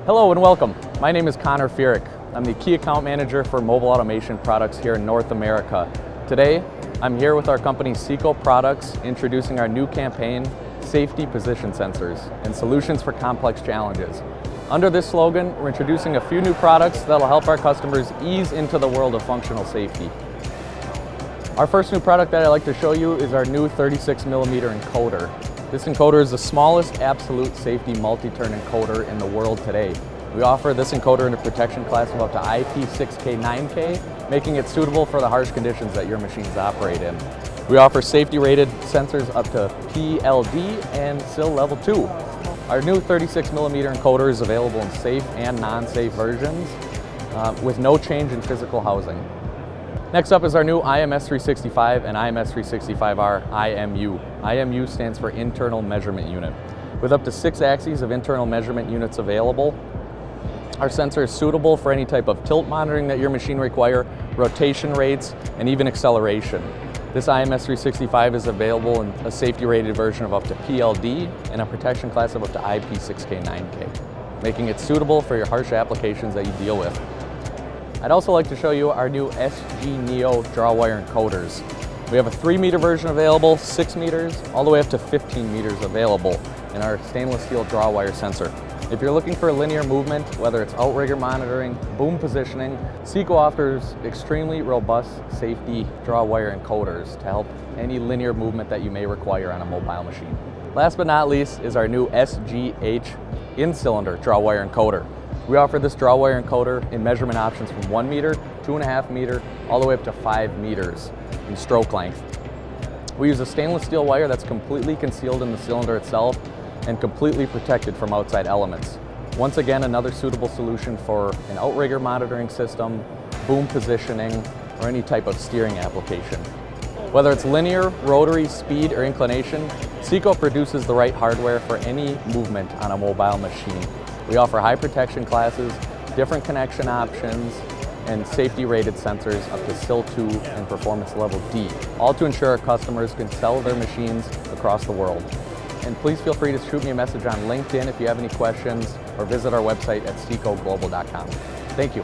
Hello and welcome. My name is Konner Fierek. I'm the Key Account Manager for Mobile Automation Products here in North America. Today, I'm here with our company SIKO Products, introducing our new campaign, Safety Position Sensors and Solutions for Complex Challenges. Under this slogan, we're introducing a few new products that'll help our customers ease into the world of functional safety. Our first new product that I'd like to show you is our new 36mm encoder. This encoder is the smallest absolute safety multi-turn encoder in the world today. We offer this encoder in a protection class of up to IP6K 9K, making it suitable for the harsh conditions that your machines operate in. We offer safety rated sensors up to PLD and SIL level 2. Our new 36mm encoder is available in safe and non-safe versions with no change in physical housing. Next up is our new IMS365 and IMS365R IMU. IMU stands for Internal Measurement Unit. With up to 6 axes of internal measurement units available, our sensor is suitable for any type of tilt monitoring that your machine require, rotation rates, and even acceleration. This IMS365 is available in a safety rated version of up to PLD and a protection class of up to IP6K 9K, making it suitable for your harsh applications that you deal with. I'd also like to show you our new SG Neo draw wire encoders. We have a 3-meter version available, 6 meters, all the way up to 15 meters available in our stainless steel draw wire sensor. If you're looking for linear movement, whether it's outrigger monitoring, boom positioning, SIKO offers extremely robust safety draw wire encoders to help any linear movement that you may require on a mobile machine. Last but not least is our new SGH in-cylinder draw wire encoder. We offer this draw wire encoder in measurement options from 1 meter, 2.5 meter, all the way up to 5 meters in stroke length. We use a stainless steel wire that's completely concealed in the cylinder itself and completely protected from outside elements. Once again, another suitable solution for an outrigger monitoring system, boom positioning, or any type of steering application. Whether it's linear, rotary, speed, or inclination, SIKO produces the right hardware for any movement on a mobile machine. We offer high protection classes, different connection options, and safety rated sensors up to SIL 2 and performance level D, all to ensure our customers can sell their machines across the world. And please feel free to shoot me a message on LinkedIn if you have any questions, or visit our website at SIKO-global.com. Thank you.